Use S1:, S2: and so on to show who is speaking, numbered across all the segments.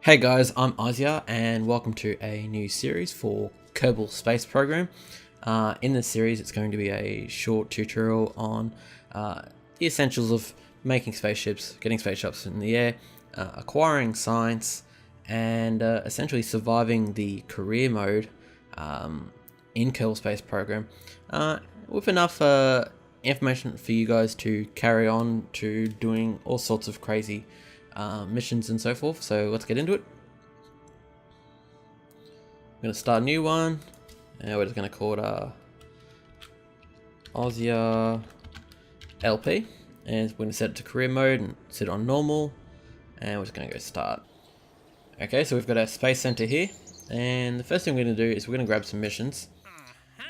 S1: Hey guys, I'm Azia and welcome to a new series for Kerbal Space Program. In this series it's going to be a short tutorial on the essentials of making spaceships, getting spaceships in the air, acquiring science, and essentially surviving the career mode in Kerbal Space Program with enough information for you guys to carry on to doing all sorts of crazy missions and so forth. So let's get into it. I'm going to start a new one and we're just going to call it Aussia LP, and we're going to set it to career mode and set it on normal, and we're just going to go start. Okay, so we've got our space center here, and the first thing we're going to do is we're going to grab some missions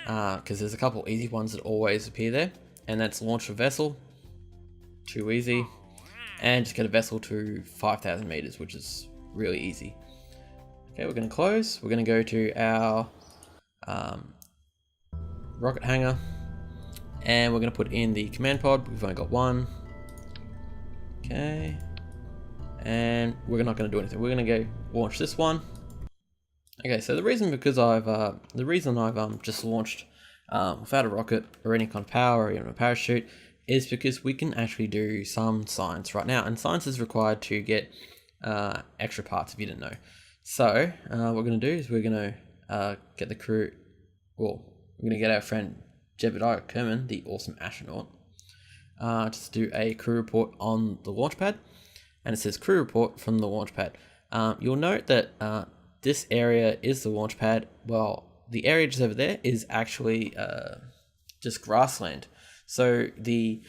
S1: because there's a couple easy ones that always appear there, and that's launch a vessel, too easy, and just get a vessel to 5,000 meters, which is really easy. Okay, we're going to close. We're going to go to our rocket hangar, and we're going to put in the command pod. We've only got one. Okay, and we're not going to do anything. We're going to go launch this one. Okay, so the reason I've just launched without a rocket or any kind of power or even a parachute is because we can actually do some science right now, and science is required to get extra parts if you didn't know. So what we're going to do is we're going to get the crew, well, we're going to get our friend Jebediah Kerman, the awesome astronaut, just do a crew report on the launch pad, and it says crew report from the launch pad. You'll note that this area is the launch pad. Well, the area just over there is actually just grassland. So the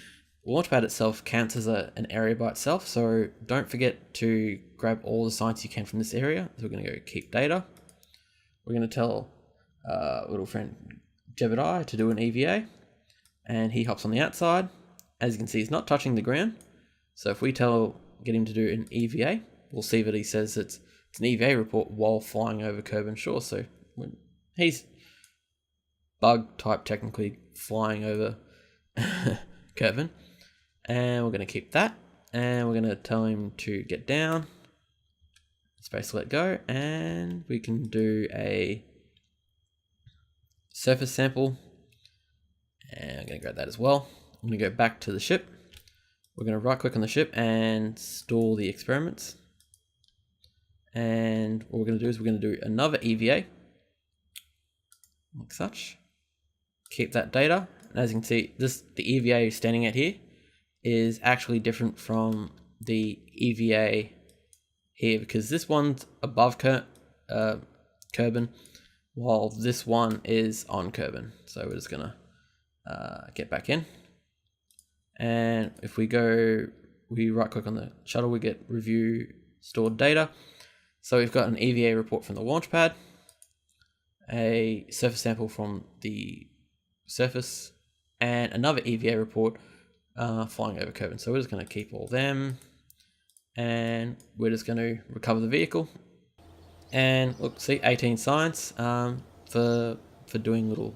S1: launchpad itself counts as an area by itself, so don't forget to grab all the science you can from this area. So we're going to go keep data. We're going to tell little friend Jebediah to do an EVA, and he hops on the outside. As you can see, he's not touching the ground, so if we get him to do an EVA, we'll see that he says it's an EVA report while flying over Kerbal shore. So he's bug type technically flying over Kerbal, and we're going to keep that, and we're going to tell him to get down, space let go, and we can do a surface sample, and I'm going to grab that as well. I'm going to go back to the ship. We're going to right click on the ship and store the experiments, and what we're going to do is we're going to do another EVA like such, keep that data. And as you can see, the EVA standing out here is actually different from the EVA here, because this one's above Kerbal, while this one is on Kerbal. So we're just gonna get back in, and if we right click on the shuttle, we get review stored data. So we've got an EVA report from the launch pad, a surface sample from the surface, and another EVA report flying over Kerbal. So we're just going to keep all them, and we're just going to recover the vehicle. And look, see, 18 science for doing little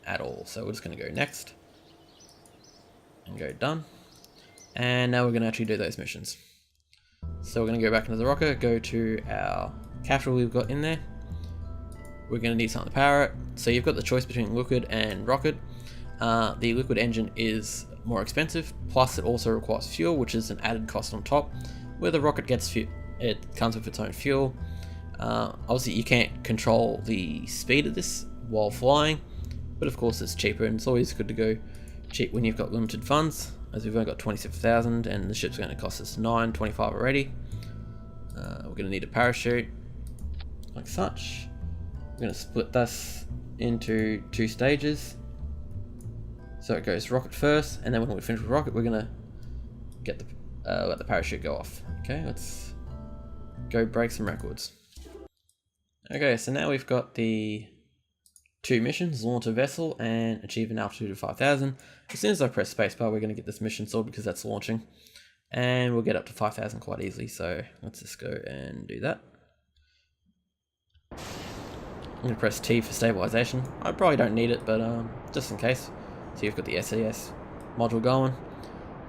S1: at all. So we're just going to go next and go done. And now we're going to actually do those missions. So we're going to go back into the rocket, go to our capital we've got in there. We're going to need something to power it. So you've got the choice between liquid and rocket. The liquid engine is more expensive, plus it also requires fuel, which is an added cost on top. Where the rocket gets fuel, it comes with its own fuel. Obviously you can't control the speed of this while flying, but of course it's cheaper, and it's always good to go cheap when you've got limited funds, as we've only got 27,000 and the ship's going to cost us $925 already. We're going to need a parachute like such. We're going to split this into 2 stages. So it goes rocket first, and then when we finish with rocket, we're gonna get let the parachute go off. Okay, let's go break some records. Okay, so now we've got the 2 missions: launch a vessel and achieve an altitude of 5,000. As soon as I press spacebar, we're gonna get this mission solved because that's launching, and we'll get up to 5,000 quite easily. So let's just go and do that. I'm gonna press T for stabilization. I probably don't need it, but just in case. So you've got the SAS module going,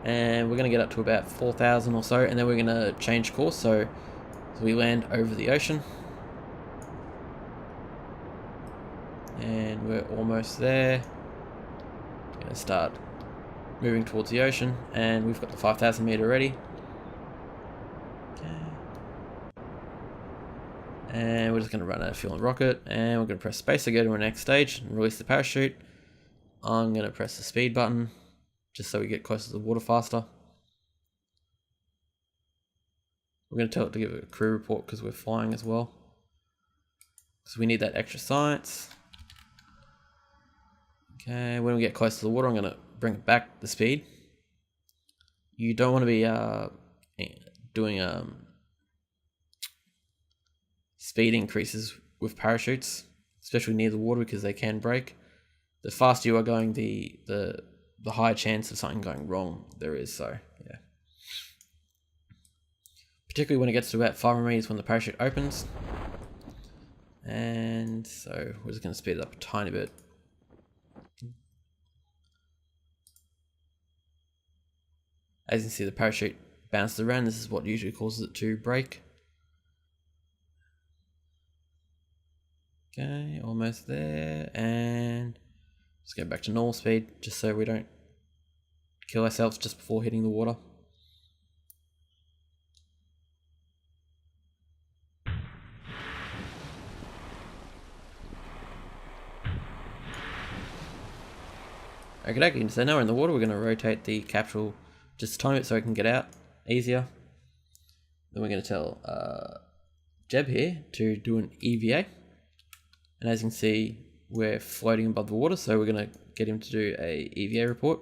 S1: and we're going to get up to about 4,000 or so, and then we're going to change course. So So we land over the ocean. And we're almost there. Gonna start moving towards the ocean, and we've got the 5,000 meter ready. Okay. And we're just gonna run out of fuel and rocket, and we're gonna press space to go to our next stage and release the parachute. I'm gonna press the speed button just so we get closer to the water faster. We're gonna tell it to give a crew report because we're flying as well. So we need that extra science. Okay, when we get close to the water, I'm going to bring back the speed. You don't want to be doing speed increases with parachutes, especially near the water because they can break. The faster you are going, the higher chance of something going wrong there is. So yeah, particularly when it gets to about 500 meters when the parachute opens. And so we're just going to speed it up a tiny bit. As you can see, the parachute bounces around. This is what usually causes it to break. Okay, almost there. And let's go back to normal speed, just so we don't kill ourselves just before hitting the water. Okay, so now we're in the water. We're going to rotate the capsule just a tiny bit so it can get out easier. Then we're going to tell Jeb here to do an EVA. And as you can see, we're floating above the water, so we're going to get him to do a EVA report.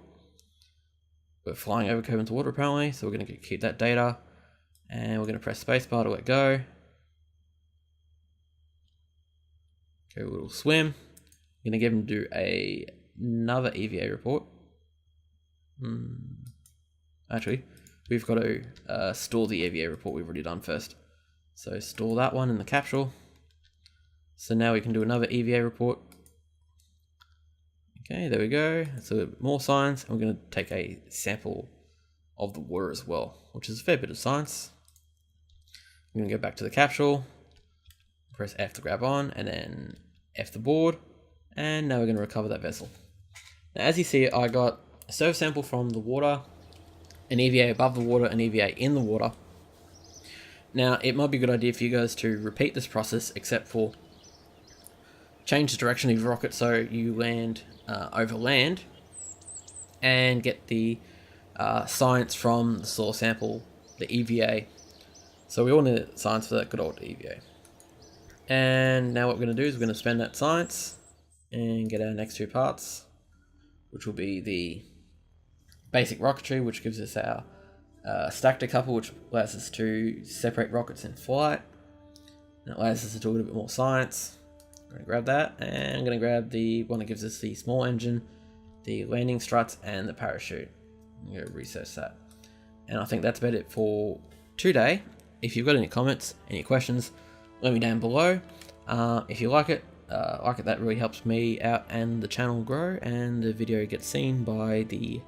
S1: We're flying over curve into water apparently, so we're going to keep that data. And we're going to press spacebar to let go. Okay, we'll swim. We're going to give him to do another EVA report. Actually, we've got to store the EVA report we've already done first. So store that one in the capsule. So now we can do another EVA report. Okay, there we go. So more science, and we're going to take a sample of the water as well, which is a fair bit of science. We're going to go back to the capsule, press F to grab on, and then F the board, and now we're going to recover that vessel. Now, as you see, I got a surface sample from the water, an EVA above the water, an EVA in the water. Now, it might be a good idea for you guys to repeat this process, except for change the direction of your rocket so you land over land and get the science from the source sample, the EVA. So we all need science for that good old EVA. And now what we're going to do is we're going to spend that science and get our next two parts, which will be the basic rocketry, which gives us our stack decouple, which allows us to separate rockets in flight. And it allows us to do a little bit more science. I'm going to grab that, and I'm going to grab the one that gives us the small engine, the landing struts, and the parachute. I'm going to research that. And I think that's about it for today. If you've got any comments, any questions, let me down below. If you like it, that really helps me out and the channel grow, and the video gets seen by the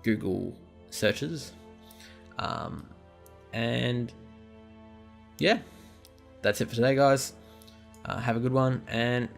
S1: Google searches. And yeah, that's it for today, guys. Have a good one, and